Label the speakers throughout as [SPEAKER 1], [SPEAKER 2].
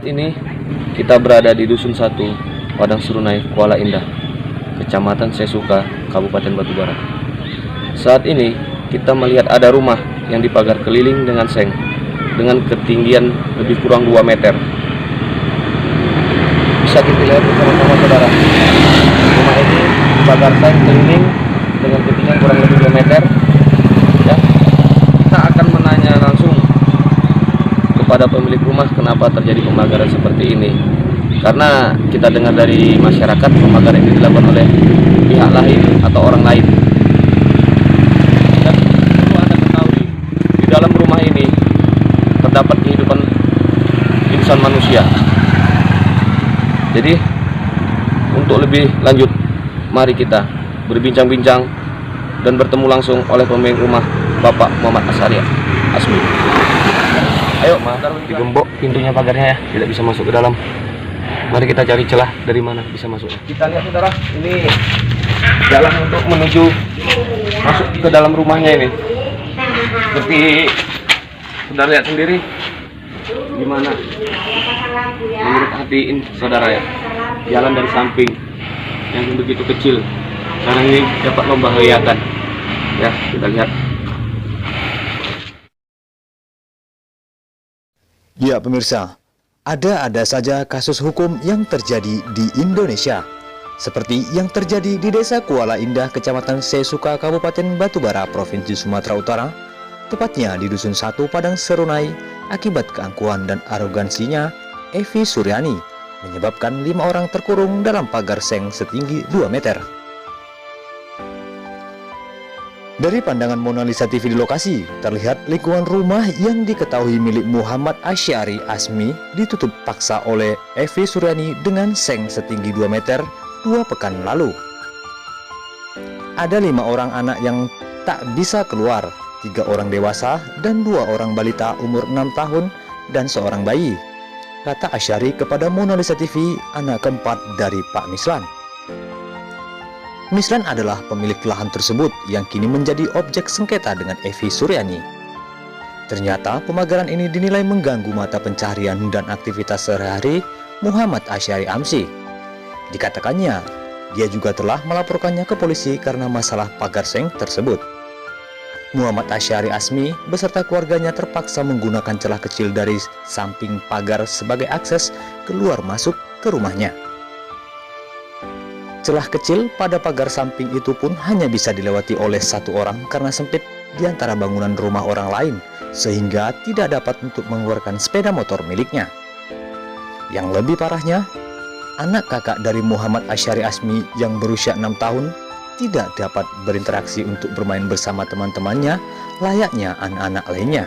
[SPEAKER 1] Saat ini kita berada di Dusun 1, Padang Serunai, Kuala Indah, Kecamatan Sesuka, Kabupaten Batubara. Saat ini kita melihat ada rumah yang dipagar keliling dengan seng dengan ketinggian lebih kurang 2 meter. Bisa kita lihat bersama-sama saudara. Rumah ini dipagar seng keliling dengan ketinggian kurang lebih 2 meter. Ya. Kita akan menanya langsung kepada pemilik rumah kenapa terjadi pembakaran seperti ini. Karena kita dengar dari masyarakat pembakaran ini dilakukan oleh pihak lain atau orang lain. Dan perlu Anda ketahui, di dalam rumah ini terdapat kehidupan insan manusia. Jadi untuk lebih lanjut, mari kita berbincang-bincang dan bertemu langsung oleh pemilik rumah, Bapak Muhammad Asyari Asmi. Ayo, digembok pintunya pagarnya ya, tidak bisa masuk ke dalam. Mari kita cari celah dari mana bisa masuk. Kita lihat saudara, ini jalan untuk menuju masuk ke dalam rumahnya ini. Seperti saudara lihat sendiri, gimana menurut hati ini saudara ya, jalan dari samping yang begitu kecil sekarang ini dapat membahayakan. Ya, kita lihat.
[SPEAKER 2] Ya pemirsa, ada saja kasus hukum yang terjadi di Indonesia. Seperti yang terjadi di Desa Kuala Indah, Kecamatan Sesuka, Kabupaten Batubara, Provinsi Sumatera Utara. Tepatnya di Dusun 1, Padang Serunai, akibat keangkuhan dan arogansinya Evi Suryani, menyebabkan 5 orang terkurung dalam pagar seng setinggi 2 meter. Dari pandangan Mona Lisa TV di lokasi, terlihat lingkungan rumah yang diketahui milik Muhammad Asyari Asmi ditutup paksa oleh Evi Suryani dengan seng setinggi 2 meter 2 pekan lalu. Ada 5 orang anak yang tak bisa keluar, 3 orang dewasa dan 2 orang balita umur 6 tahun dan seorang bayi, kata Asyari kepada Mona Lisa TV, anak keempat dari Pak Mislan. Mislan adalah pemilik lahan tersebut yang kini menjadi objek sengketa dengan Evi Suryani. Ternyata pemagaran ini dinilai mengganggu mata pencaharian dan aktivitas sehari-hari Muhammad Asyari Amsi. Dikatakannya, dia juga telah melaporkannya ke polisi karena masalah pagar seng tersebut. Muhammad Asyari Asmi beserta keluarganya terpaksa menggunakan celah kecil dari samping pagar sebagai akses keluar masuk ke rumahnya. Celah kecil pada pagar samping itu pun hanya bisa dilewati oleh 1 orang karena sempit di antara bangunan rumah orang lain, sehingga tidak dapat untuk mengeluarkan sepeda motor miliknya. Yang lebih parahnya, anak kakak dari Muhammad Asyari Asmi yang berusia 6 tahun tidak dapat berinteraksi untuk bermain bersama teman-temannya layaknya anak-anak lainnya.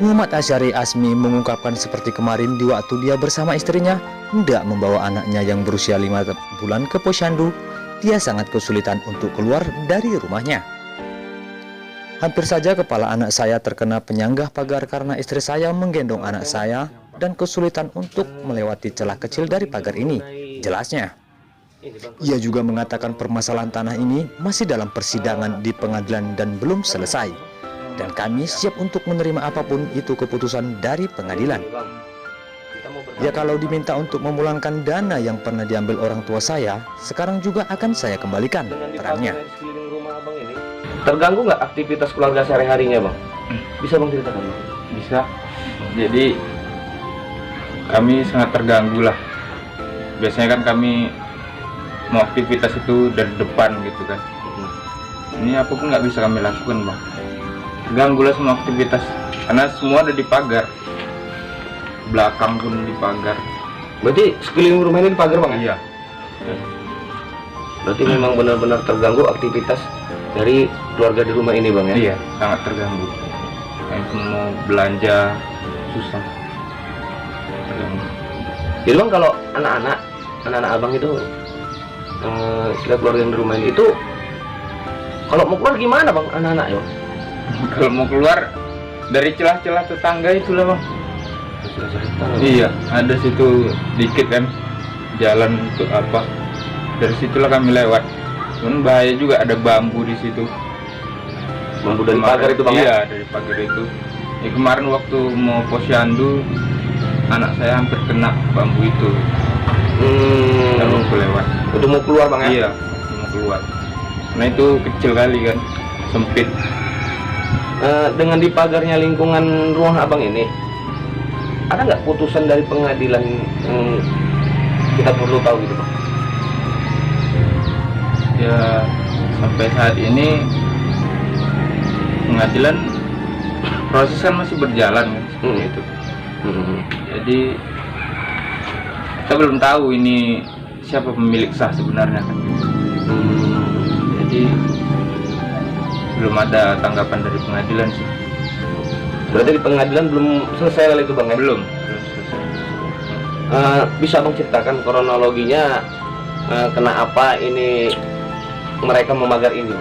[SPEAKER 2] Muhammad Asyari Asmi mengungkapkan seperti kemarin di waktu dia bersama istrinya hendak membawa anaknya yang berusia 5 bulan ke posyandu, dia sangat kesulitan untuk keluar dari rumahnya. Hampir saja kepala anak saya terkena penyanggah pagar karena istri saya menggendong anak saya dan kesulitan untuk melewati celah kecil dari pagar ini, jelasnya. Ia juga mengatakan permasalahan tanah ini masih dalam persidangan di pengadilan dan belum selesai, dan kami siap untuk menerima apapun itu keputusan dari pengadilan. Ya kalau diminta untuk memulangkan dana yang pernah diambil orang tua saya, sekarang juga akan saya kembalikan, terangnya.
[SPEAKER 1] Terganggu nggak aktivitas keluarga sehari-harinya, Bang? Bisa Bang ceritakan?
[SPEAKER 3] Bisa. Jadi kami sangat terganggu lah. Biasanya kan kami mau aktivitas itu dari depan gitu kan. Ini apapun nggak bisa kami lakukan, Bang. Terganggu lah semua aktivitas karena semua ada di pagar. Belakang pun di pagar.
[SPEAKER 1] Berarti sekeliling rumah ini dipagar, Bang?
[SPEAKER 3] Iya.
[SPEAKER 1] Berarti memang benar-benar terganggu aktivitas dari keluarga di rumah ini, Bang ya?
[SPEAKER 3] Iya, sangat terganggu. Yang mau belanja susah. Terganggu.
[SPEAKER 1] Jadi Bang, kalau anak-anak Abang itu setiap keluarga yang di rumah ini itu kalau mau keluar gimana, Bang, anak-anak ya?
[SPEAKER 3] Kalau mau keluar dari celah-celah tetangga itulah, Bang. Iya, ada situ dikit kan jalan untuk apa, dari situlah kami lewat. Cuman bahaya juga, ada bambu di situ.
[SPEAKER 1] Bambu dari pagar itu, Bang?
[SPEAKER 3] Iya, dari pagar itu. Ya, kemarin waktu mau posyandu anak saya hampir kena bambu itu. Lalu aku lewat.
[SPEAKER 1] Udah mau keluar bang ya?
[SPEAKER 3] Iya, mau keluar. Nah itu kecil kali kan, sempit.
[SPEAKER 1] Dengan dipagarnya lingkungan rumah abang ini, ada nggak putusan dari pengadilan yang kita perlu tahu gitu bang?
[SPEAKER 3] Ya sampai saat ini pengadilan proses kan masih berjalan kan, seperti itu. Jadi kita belum tahu ini siapa pemilik sah sebenarnya kan. Jadi belum ada tanggapan dari pengadilan sih.
[SPEAKER 1] Berarti di pengadilan belum selesai kali itu bang ya?
[SPEAKER 3] Belum selesai.
[SPEAKER 1] Bisa bang ceritakan kronologinya, kenapa ini mereka memagar ini?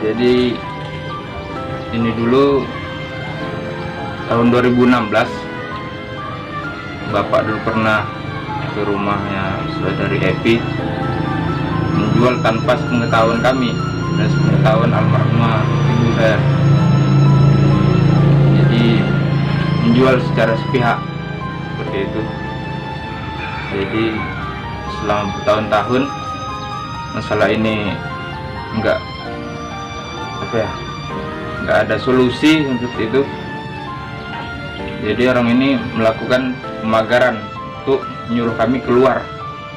[SPEAKER 3] Jadi ini dulu tahun 2016 bapak dulu pernah ke rumahnya saudari Epi menjual tanpa sepengetahuan kami dan sepengetahuan almarhumah ibu saya. Jadi menjual secara sepihak seperti itu. Jadi selama bertahun-tahun masalah ini enggak ada solusi untuk itu. Jadi orang ini melakukan pemagaran untuk menyuruh kami keluar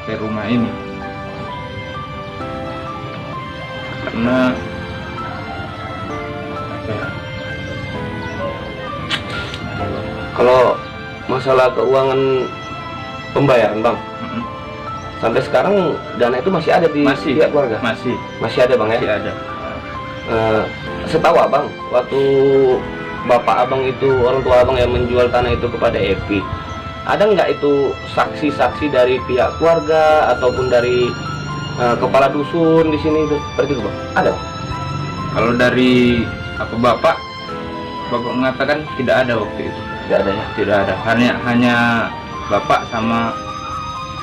[SPEAKER 3] dari rumah ini karena
[SPEAKER 1] Kalau masalah keuangan pembayaran bang, sampai sekarang dana itu masih ada di pihak keluarga?
[SPEAKER 3] Masih
[SPEAKER 1] ada bang ya?
[SPEAKER 3] Masih ada.
[SPEAKER 1] Setahu abang, waktu bapak abang itu, orang tua abang yang menjual tanah itu kepada Epi, ada nggak itu saksi-saksi dari pihak keluarga ataupun dari kepala dusun di sini itu seperti itu bang? Ada bang?
[SPEAKER 3] Kalau dari bapak mengatakan tidak ada waktu itu.
[SPEAKER 1] Tidak ada ya?
[SPEAKER 3] Tidak ada. Hanya bapak sama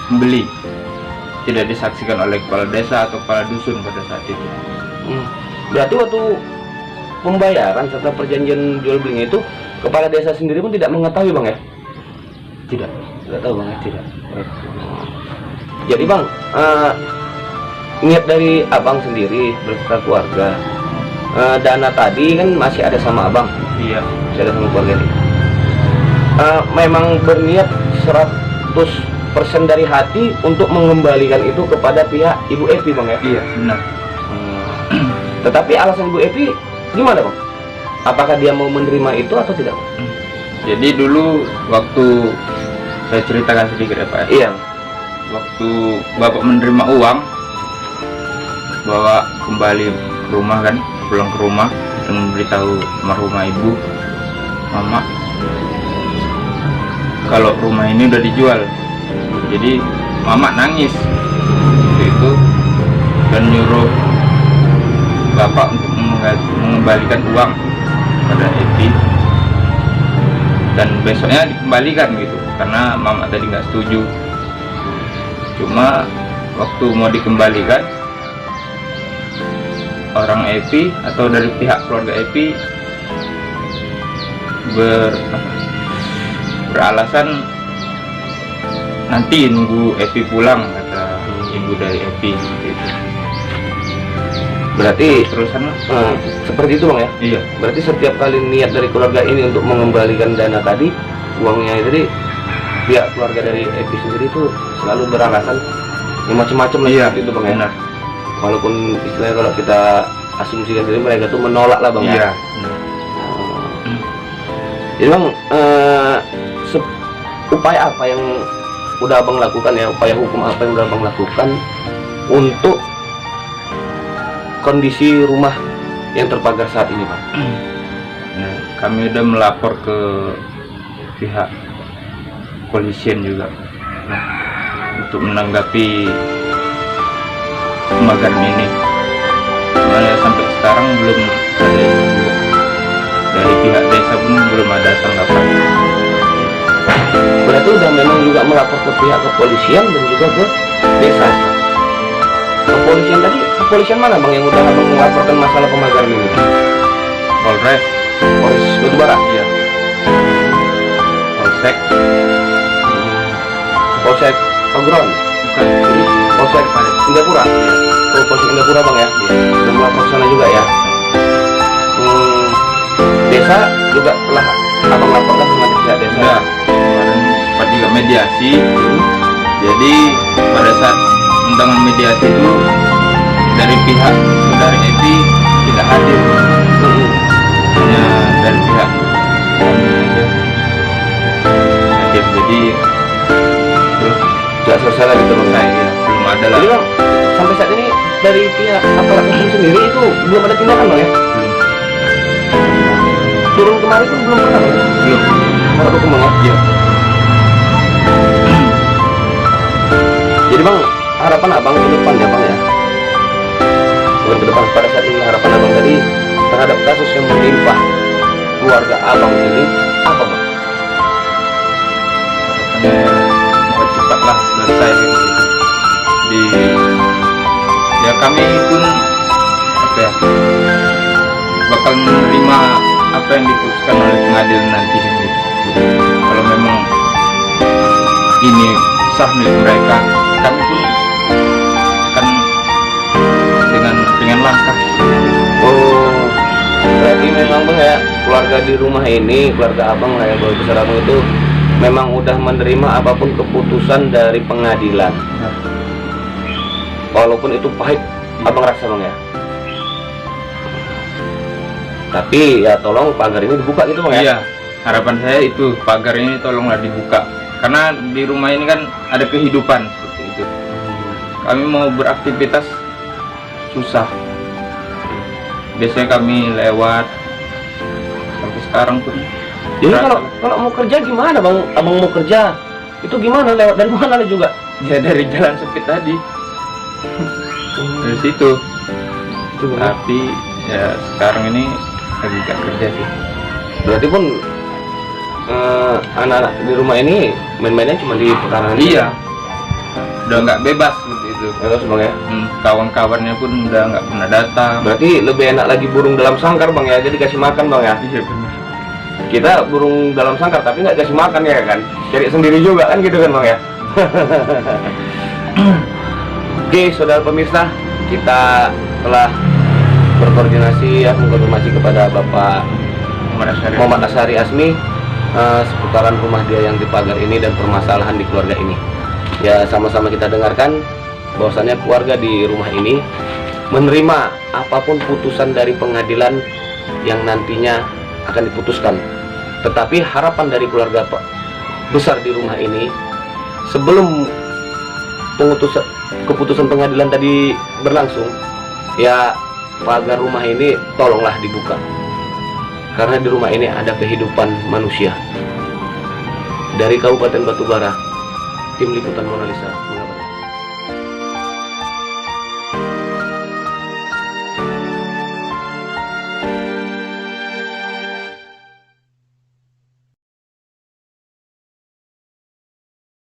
[SPEAKER 3] pembeli. Tidak disaksikan oleh kepala desa atau kepala dusun pada saat itu.
[SPEAKER 1] Berarti waktu pembayaran serta perjanjian jual beli itu kepala desa sendiri pun tidak mengetahui bang ya? Tidak tahu bang ya? Tidak. Jadi bang, niat dari abang sendiri beserta keluarga, dana tadi kan masih ada sama abang?
[SPEAKER 3] Iya.
[SPEAKER 1] Masih ada sama keluarga ini. Memang berniat 100% dari hati untuk mengembalikan itu kepada pihak Ibu Epi bang ya?
[SPEAKER 3] Iya benar.
[SPEAKER 1] Tetapi alasan Ibu Epi gimana bang? Apakah dia mau menerima itu atau tidak bang?
[SPEAKER 3] Jadi dulu waktu saya ceritakan sedikit ya Pak.
[SPEAKER 1] Iya.
[SPEAKER 3] Waktu bapak menerima uang, bawa kembali ke rumah kan, pulang ke rumah dan memberitahu almarhumah ibu, mama, kalau rumah ini udah dijual. Jadi mama nangis waktu itu dan nyuruh bapak untuk mengembalikan uang pada Epi dan besoknya dikembalikan gitu karena mama tadi nggak setuju. Cuma waktu mau dikembalikan, orang Epi atau dari pihak keluarga Epi beralasan nanti nunggu Epi pulang, kata ibu dari Epi gitu.
[SPEAKER 1] Berarti
[SPEAKER 3] terusan
[SPEAKER 1] seperti itu bang ya?
[SPEAKER 3] Iya.
[SPEAKER 1] Berarti setiap kali niat dari keluarga ini untuk mengembalikan dana tadi, uangnya tadi, pihak keluarga dari Epi sendiri itu selalu beralasan yang macam-macam lah.
[SPEAKER 3] Iya,
[SPEAKER 1] itu bang ya?
[SPEAKER 3] Benar.
[SPEAKER 1] Walaupun istilahnya kalau kita asumsikan sendiri mereka tuh menolak lah bang.
[SPEAKER 3] Iya.
[SPEAKER 1] Jadi bang, upaya apa yang udah abang lakukan ya, upaya hukum apa yang udah abang lakukan untuk kondisi rumah yang terpagar saat ini Pak?
[SPEAKER 3] Ya, kami udah melapor ke pihak kepolisian juga untuk menanggapi pemagaran ini. Sebenarnya sampai sekarang belum ada yang dari pihak desa pun belum ada tanggapan.
[SPEAKER 1] Berarti udah memang juga melapor ke pihak kepolisian dan juga ke desa. Kepolisian tadi, kepolisian mana bang yang udah abang melaporkan masalah pemagaran ini?
[SPEAKER 3] Polres
[SPEAKER 1] Polres Batubara.
[SPEAKER 3] Iya. polsek.
[SPEAKER 1] Polsek Paguron,
[SPEAKER 3] Bukan.
[SPEAKER 1] Polsek Indrapura. Oh, Polsek Indrapura bang ya. Sudah melapor sana juga ya. Desa juga telah abang laporkan sama pihak desa.
[SPEAKER 3] Sudah. Kemarin sempat juga mediasi. Jadi pada saat undangan mediasi itu dari pihak saudari Evi tidak hadir. Hanya dari pihak kami aja hadir. Jadi terus
[SPEAKER 1] Tidak selesai lagi terus.
[SPEAKER 3] selesai ya, belum ada lah.
[SPEAKER 1] Jadi bang, sampai saat ini dari pihak aparat hukum sendiri itu belum ada tindakan bang ya?
[SPEAKER 3] Belum.
[SPEAKER 1] Turun kemarin pun belum pernah bang ya?
[SPEAKER 3] Belum.
[SPEAKER 1] Aparat hukum bang ya?
[SPEAKER 3] Iya.
[SPEAKER 1] Jadi bang, harapan abang ke depan ya bang ya? Bukan ke depan, pada saat ini harapan abang tadi terhadap kasus yang menimpa keluarga abang ini apa bang?
[SPEAKER 3] Harapannya semoga cepatlah selesai gitu. Di ya kami pun apa ya bakal menerima apa yang diputuskan oleh pengadilan nanti gitu. Kalau memang ini sah milik mereka, kami pun akan dengan langkah.
[SPEAKER 1] Oh, berarti memang bang ya, keluarga di rumah ini, keluarga abang lah ya, keluarga besar abang itu memang udah menerima apapun keputusan dari pengadilan. Walaupun itu pahit, abang rasa bang ya. Tapi ya tolong pagar ini dibuka gitu bang ya.
[SPEAKER 3] Iya, harapan saya itu pagar ini tolonglah dibuka. Karena di rumah ini kan ada kehidupan seperti itu. Kami mau beraktivitas susah. Biasanya kami lewat sampai sekarang pun.
[SPEAKER 1] Jadi kalau mau kerja gimana bang? Abang mau kerja itu gimana, lewat dari mana juga?
[SPEAKER 3] Ya dari jalan sempit tadi. Dari situ.
[SPEAKER 1] Itu, Bang.
[SPEAKER 3] Tapi ya sekarang ini lagi gak kerja sih.
[SPEAKER 1] Berarti pun anak-anak di rumah ini main-mainnya cuma di pekarangan.
[SPEAKER 3] Iya. Udah nggak bebas seperti itu.
[SPEAKER 1] Terus bang ya.
[SPEAKER 3] Kawan-kawannya pun udah nggak pernah datang.
[SPEAKER 1] Berarti lebih enak lagi burung dalam sangkar bang ya, jadi kasih makan bang ya.
[SPEAKER 3] Iya benar.
[SPEAKER 1] Kita burung dalam sangkar tapi nggak kasih makan ya kan, cari sendiri juga kan gitu kan bang ya. Oke saudara pemirsa, kita telah berkoordinasi ya, mengkonfirmasi kepada Bapak Muhammad Asyari Asmi seputaran rumah dia yang di pagar ini dan permasalahan di keluarga ini. Ya sama-sama kita dengarkan bahwasannya keluarga di rumah ini menerima apapun putusan dari pengadilan yang nantinya akan diputuskan. Tetapi harapan dari keluarga Pak besar di rumah ini, sebelum keputusan pengadilan tadi berlangsung, ya pagar rumah ini tolonglah dibuka. Karena di rumah ini ada kehidupan manusia. Dari Kabupaten Batubara, Tim Liputan Mona Lisa.